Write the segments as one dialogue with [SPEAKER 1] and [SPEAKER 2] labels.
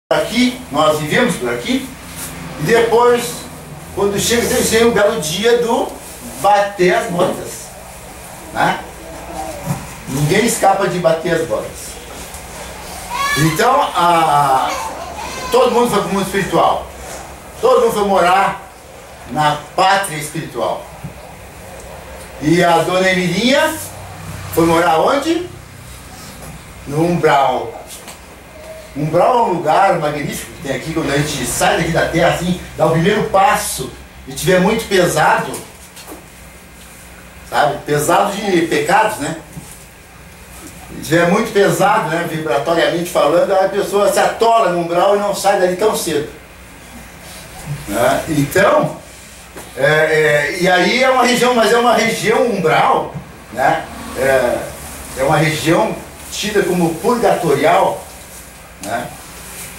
[SPEAKER 1] aqui, nós vivemos por aqui, e depois, quando chega um belo dia do bater as botas, né? Ninguém escapa de bater as botas. Então, todo mundo foi para o mundo espiritual, todo mundo foi morar na pátria espiritual. E a dona Emilinha foi morar onde? No umbral. Umbral é um lugar magnífico que tem aqui, quando a gente sai daqui da terra, assim, dá o primeiro passo e tiver muito pesado, sabe? Pesado de pecados, né? Se tiver muito pesado, né, vibratoriamente falando, a pessoa se atola no umbral e não sai dali tão cedo. Né? Então, e aí é uma região, mas é uma região umbral, né? É uma região tida como purgatorial. Né?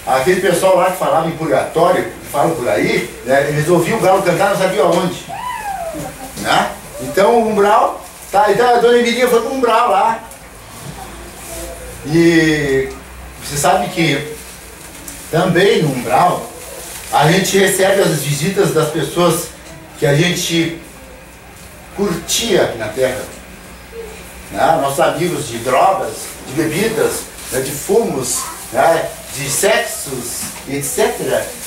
[SPEAKER 1] Aquele pessoal lá que falava em purgatório, que falam por aí, né, eles ouviam o galo cantar, não sabiam aonde. Né? Então o umbral, então a dona Emilinha foi para o umbral lá. E você sabe que também no umbral a gente recebe as visitas das pessoas que a gente curtia aqui na terra. Né? Nossos amigos de drogas, de bebidas, né, de fumos, né, de sexos, etc.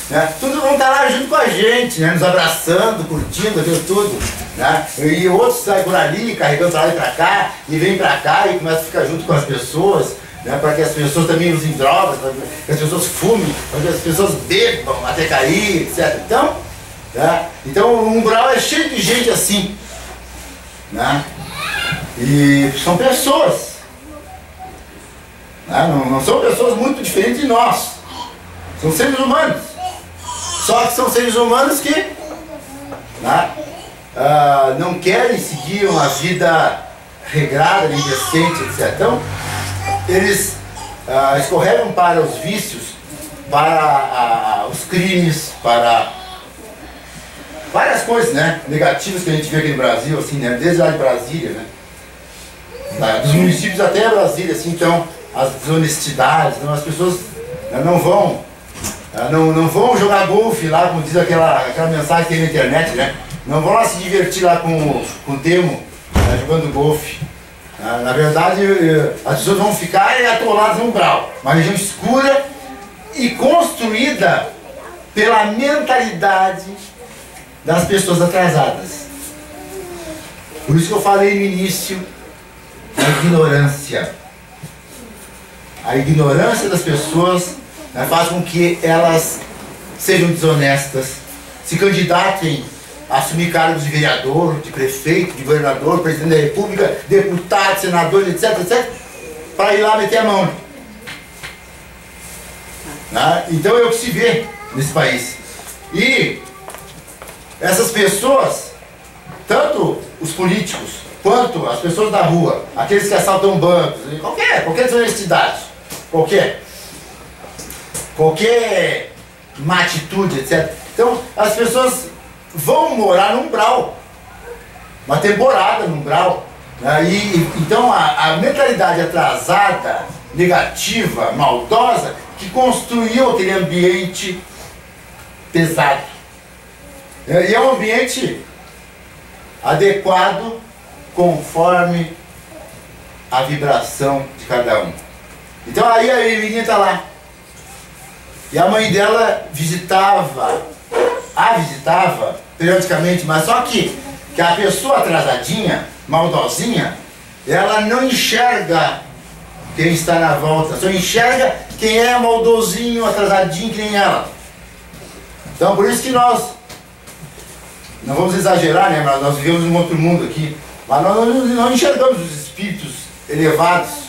[SPEAKER 1] Né? Tudo vão estar lá junto com a gente, né, nos abraçando, curtindo, aquilo tudo. Né? E outros saem por ali, carregando para lá e para cá, e vem para cá e começa a ficar junto com as pessoas, né, para que as pessoas também usem drogas, para que as pessoas fumem, para que as pessoas bebam até cair, etc. Então, né, então o umbral é cheio de gente assim. Né? E são pessoas. Não são pessoas muito diferentes de nós. São seres humanos. Só que são seres humanos que, né, não querem seguir uma vida regrada, indecente, etc. Então, eles escorregam para os vícios, para os crimes, para várias coisas, né, negativas que a gente vê aqui no Brasil, assim, né, desde lá de Brasília, né, dos municípios até Brasília, assim. Então, as desonestidades, então as pessoas não vão jogar golfe lá, como diz aquela mensagem que tem na internet, né? Não vão lá se divertir lá com o Temo, né, jogando golfe. Na verdade, as pessoas vão ficar atoladas no umbral, uma região escura e construída pela mentalidade das pessoas atrasadas. Por isso que eu falei no início da ignorância. A ignorância das pessoas, né, faz com que elas sejam desonestas, se candidatem a assumir cargos de vereador, de prefeito, de governador, presidente da república, deputado, senador, etc, etc, para ir lá meter a mão. Né? Então é o que se vê nesse país. E essas pessoas, tanto os políticos, quanto as pessoas da rua, aqueles que assaltam bancos, qualquer desonestidade, qualquer má atitude, etc. Então as pessoas vão morar no umbral, uma temporada no umbral. Né? Então a mentalidade atrasada, negativa, maldosa, que construiu aquele ambiente pesado. E é um ambiente adequado conforme a vibração de cada um. Então aí a Emilinha está lá. E a mãe dela visitava periodicamente, mas só que a pessoa atrasadinha, maldosinha, ela não enxerga quem está na volta, só enxerga quem é maldosinho, atrasadinho, que nem ela. Então por isso que nós, não vamos exagerar, né, mas nós vivemos em um outro mundo aqui, mas nós não enxergamos os espíritos elevados.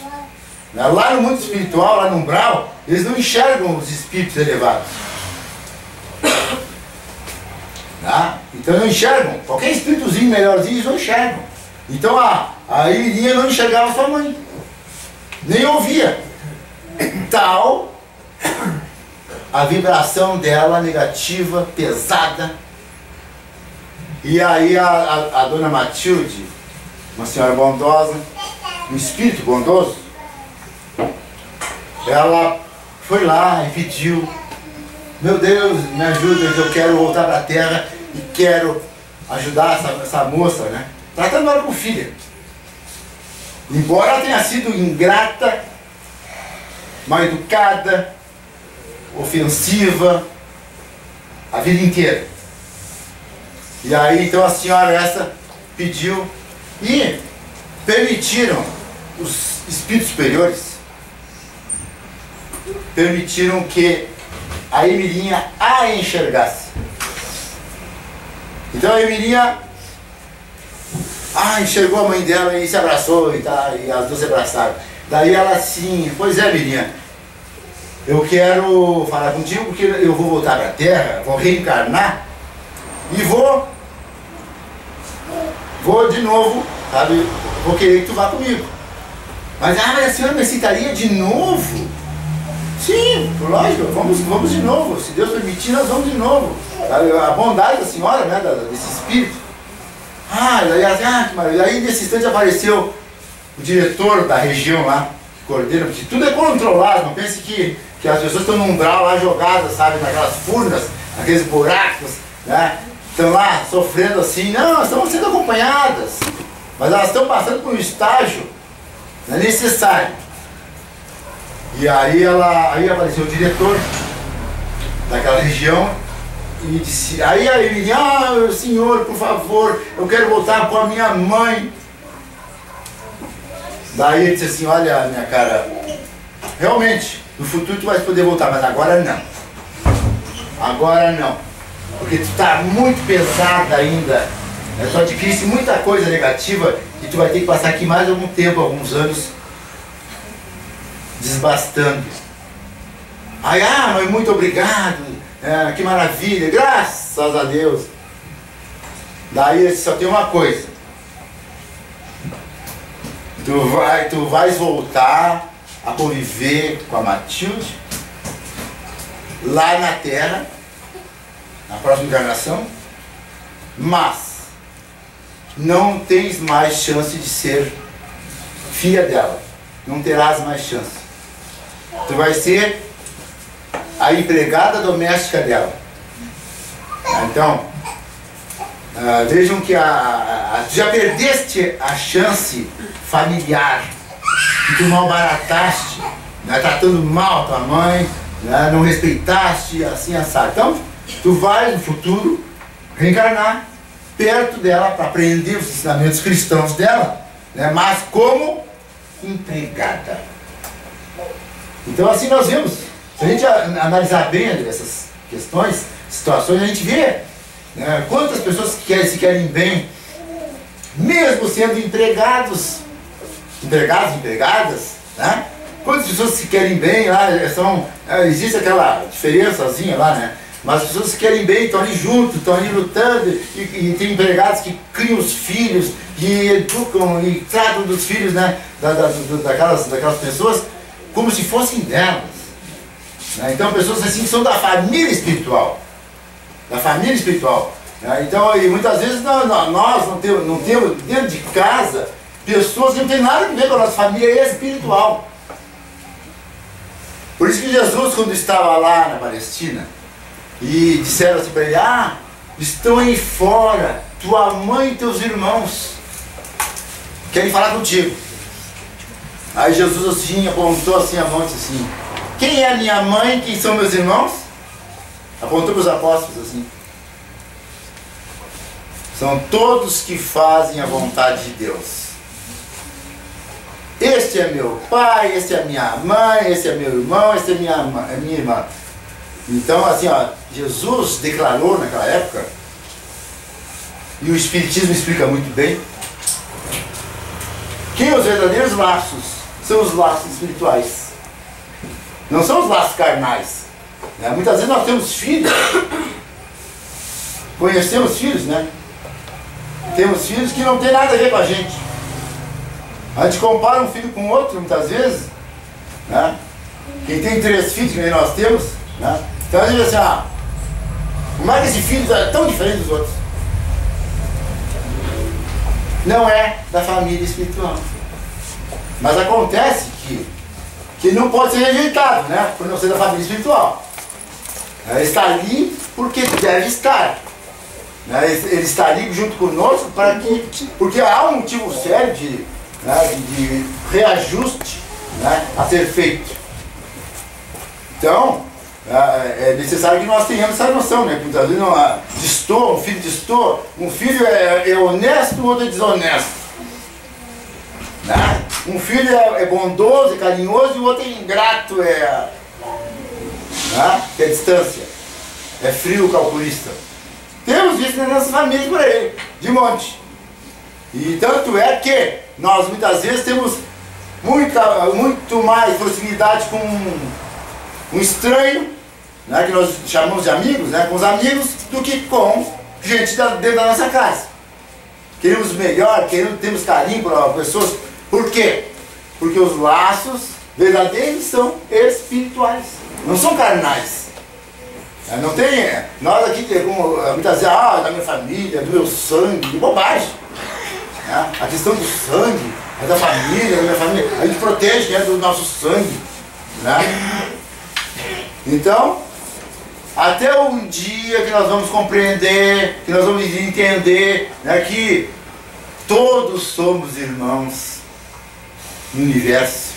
[SPEAKER 1] Lá no mundo espiritual, lá no umbral, eles não enxergam os espíritos elevados. Então não enxergam. Qualquer espíritozinho melhorzinho, eles não enxergam. Então a Emilinha não enxergava sua mãe, nem ouvia. Tal a vibração dela negativa, pesada. E aí a dona Matilde, uma senhora bondosa, um espírito bondoso, ela foi lá e pediu meu Deus, me ajuda, que eu quero voltar para a terra e quero ajudar essa moça, né? Tratando ela como filha. Embora ela tenha sido ingrata, mal educada, ofensiva, a vida inteira. E aí então a senhora essa pediu e permitiram os espíritos superiores, permitiram que a Emilinha a enxergasse. Então a Emilinha enxergou a mãe dela e se abraçou e as duas se abraçaram. Daí ela assim, pois é, Emilinha, eu quero falar contigo porque eu vou voltar para a Terra, vou reencarnar e vou de novo, sabe, vou querer que tu vá comigo. Mas a senhora me aceitaria de novo? Sim, lógico, vamos de novo. Se Deus permitir, nós vamos de novo. A bondade da senhora, né, desse espírito. Daí nesse instante apareceu o diretor da região lá, que coordena, porque tudo é controlado. Não pense que as pessoas estão num umbral lá jogadas, sabe, naquelas furnas, naqueles buracos, né? Estão lá sofrendo assim. Não, elas estão sendo acompanhadas, mas elas estão passando por um estágio necessário. E aí apareceu o diretor daquela região e disse, aí a Emilinha, senhor, por favor, eu quero voltar com a minha mãe. Daí ele disse assim, olha, minha cara, realmente, no futuro tu vai poder voltar, mas agora não. Agora não. Porque tu está muito pesada ainda. Tu adquiriste muita coisa negativa e tu vai ter que passar aqui mais algum tempo, alguns anos, desbastando. Mas muito obrigado, que maravilha, graças a Deus. Daí só tem uma coisa, tu vais voltar a conviver com a Matilde lá na Terra, na próxima encarnação, mas não tens mais chance de ser filha dela, não terás mais chance. Tu vai ser a empregada doméstica dela. Então, vejam que tu já perdeste a chance familiar, que tu malbarataste, né, tratando mal a tua mãe, né, não respeitaste, assim, assado. Então, tu vais no futuro reencarnar perto dela para aprender os ensinamentos cristãos dela, né, mas como empregada. Então assim nós vemos, se a gente analisar bem essas questões, situações, a gente vê, né, quantas pessoas se querem bem, mesmo sendo empregadas, né? Quantas pessoas se querem bem lá, existe aquela diferençazinha lá, né? Mas as pessoas se querem bem, estão ali juntos, estão ali lutando, e tem empregados que criam os filhos, que educam e tratam dos filhos, né, daquelas pessoas como se fossem delas. Né? Então pessoas assim que são da família espiritual. Né? Então, e muitas vezes nós não temos dentro de casa pessoas que não têm nada a ver com a nossa família espiritual. Por isso que Jesus, quando estava lá na Palestina, e disseram assim para ele, estão aí fora, tua mãe e teus irmãos querem falar contigo. Aí Jesus assim, apontou assim a mão e disse assim, quem é minha mãe, quem são meus irmãos? Apontou para os apóstolos assim, são todos que fazem a vontade de Deus. Este é meu pai, este é minha mãe, este é meu irmão, este é minha irmã. Então assim, Jesus declarou naquela época, e o Espiritismo explica muito bem, que os verdadeiros laços são os laços espirituais, não são os laços carnais. Né? Muitas vezes nós temos filhos, conhecemos filhos, né? Temos filhos que não tem nada a ver com a gente. A gente compara um filho com outro muitas vezes, né? Quem tem 3 filhos, que nem nós temos, né? Então a gente diz assim, como é que esse filho é tão diferente dos outros? Não é da família espiritual. Mas acontece que não pode ser rejeitado, né? Por não ser da família espiritual. Ele está ali porque deve estar. Ele está ali junto conosco porque há um motivo sério de reajuste, a ser feito. Então, é necessário que nós tenhamos essa noção, né? Muitas vezes um filho distor, um filho é honesto, o outro é desonesto. Um filho é bondoso, é carinhoso, e o outro é ingrato, é distância, é frio, calculista. Temos visto nas nossas famílias por aí, de monte. E tanto é que nós muitas vezes temos muito mais proximidade com um estranho, que nós chamamos de amigos, com os amigos, do que com gente dentro da nossa casa. Queremos melhor, temos carinho por pessoas. Por quê? Porque os laços verdadeiros são espirituais, não são carnais. Não tem, nós aqui como muitas vezes, da minha família, do meu sangue, de bobagem. A questão do sangue, é da família, da minha família, a gente protege do nosso sangue. Então, até um dia que nós vamos compreender, que nós vamos entender que todos somos irmãos no universo,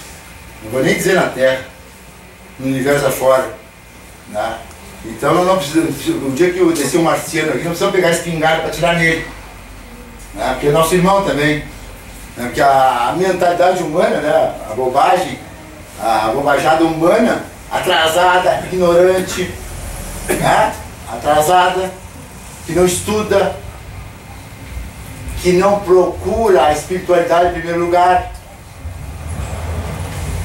[SPEAKER 1] não vou nem dizer na Terra, no universo afora. Então nós não precisamos, o dia que eu descer um marciano aqui, não precisamos pegar espingarda para atirar nele, porque é nosso irmão também. Porque a mentalidade humana, a bobajada humana, atrasada, ignorante, atrasada, que não estuda, que não procura a espiritualidade em primeiro lugar.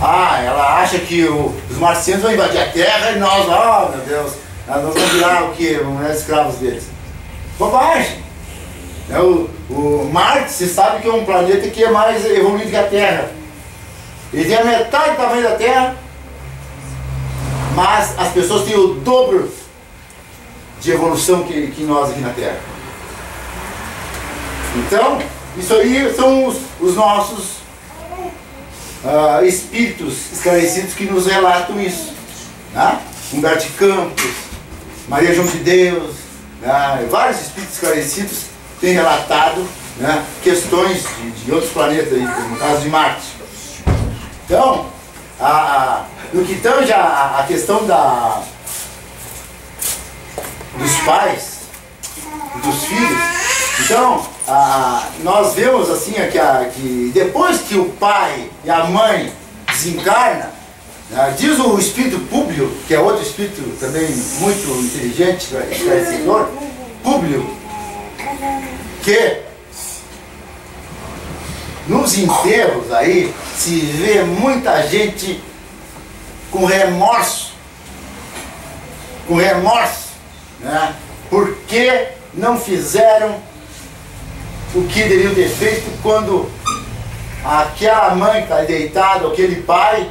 [SPEAKER 1] Ela acha que os marcianos vão invadir a Terra e nós, meu Deus, nós vamos virar o quê? Vamos virar escravos deles. Bobagem! O Marte, se sabe que é um planeta que é mais evoluído que a Terra. Ele tem a metade do tamanho da Terra, mas as pessoas têm o dobro de evolução que nós aqui na Terra. Então, isso aí são os nossos espíritos esclarecidos que nos relatam isso. Humberto de Campos, Maria João de Deus, vários espíritos esclarecidos têm relatado questões de outros planetas, no caso de Marte. Então, no que tange a questão dos pais, dos filhos, então, nós vemos assim que depois que o pai e a mãe desencarnam, diz o espírito Públio, que é outro espírito também muito inteligente, esclarecedor, Públio, que nos enterros aí se vê muita gente com remorso, porque não fizeram o que deveriam ter feito quando aquela mãe que está deitada, aquele pai,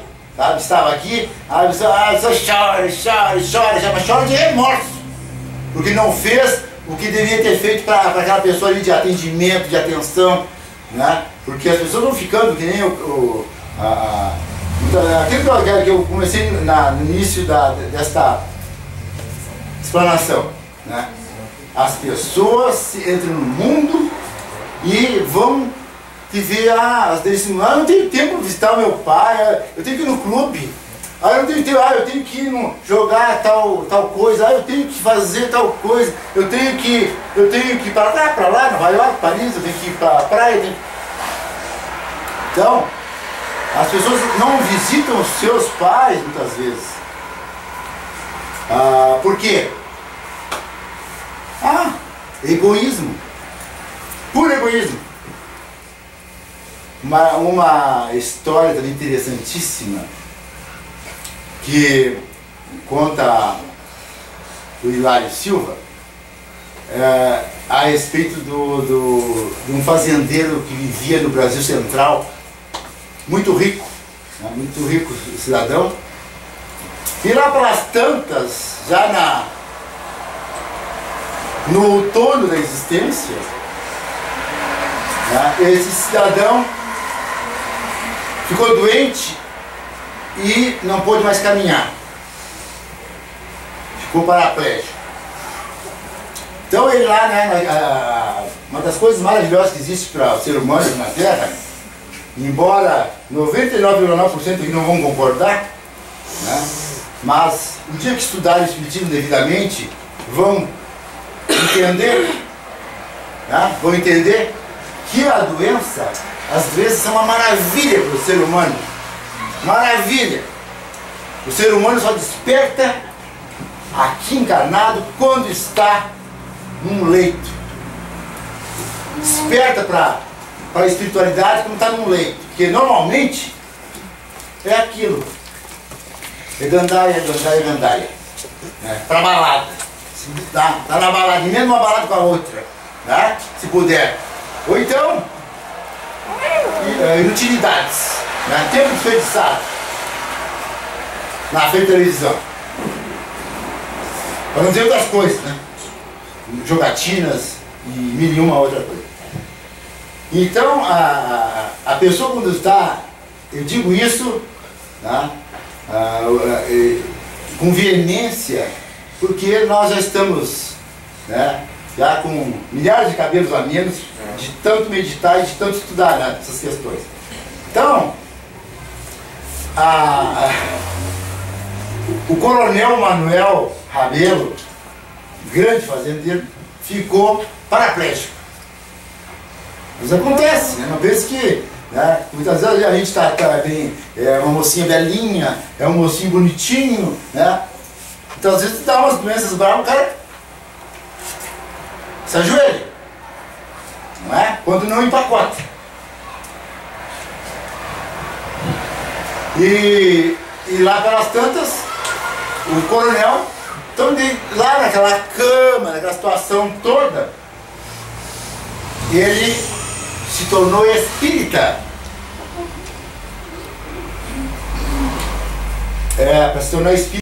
[SPEAKER 1] estava aqui, a pessoa chora de remorso, porque não fez o que deveria ter feito para aquela pessoa ali de atendimento, de atenção, porque as pessoas vão ficando que nem aquilo que eu comecei no início desta explanação, As pessoas entram no mundo e vão viver, não tenho tempo para visitar o meu pai, eu tenho que ir no clube, eu tenho que ir jogar tal coisa, eu tenho que fazer tal coisa, eu tenho que ir para lá, Nova York, Paris, eu tenho que ir para a praia. Então, as pessoas não visitam os seus pais muitas vezes. Por quê? Egoísmo. Puro egoísmo. Uma história também interessantíssima que conta o Hilário Silva a respeito de um fazendeiro que vivia no Brasil Central, muito rico cidadão, e lá pelas tantas, já no outono da existência, esse cidadão ficou doente e não pôde mais caminhar. ficou paraplégico. Então ele lá, né, uma das coisas maravilhosas que existe para o ser humano na Terra, embora 99,9% não vão concordar, né, mas o dia que estudarem o espiritismo devidamente, vão entender, né, que a doença, as doenças são uma maravilha para o ser humano. Maravilha! O ser humano só desperta aqui encarnado quando está num leito. Desperta para a espiritualidade quando está num leito. Porque normalmente é aquilo. É gandaia, gandaia, gandaia. Para balada. Tá na balada, mesmo uma balada com a outra. Né? Se puder. Ou então, inutilidades. Né? Tempo desperdiçado na frente da televisão. Para não dizer outras coisas, né? Jogatinas e mil e uma outra coisa. Então, a pessoa quando está, eu digo isso, né, com veemência, porque nós já estamos, né, já com milhares de cabelos a menos, de tanto meditar e de tanto estudar, né, essas questões. Então, o coronel Manuel Rabelo, grande fazendeiro, ficou paraplégico. Mas acontece, né? Não pense que, né, muitas vezes a gente tem uma mocinha belinha, é um mocinho bonitinho, né? Então às vezes dá umas doenças bravas, o cara se ajoelha, não é? Quando não empacota. E lá pelas tantas, o coronel, então lá naquela cama, naquela situação toda, ele se tornou espírita. Para se tornar espírita.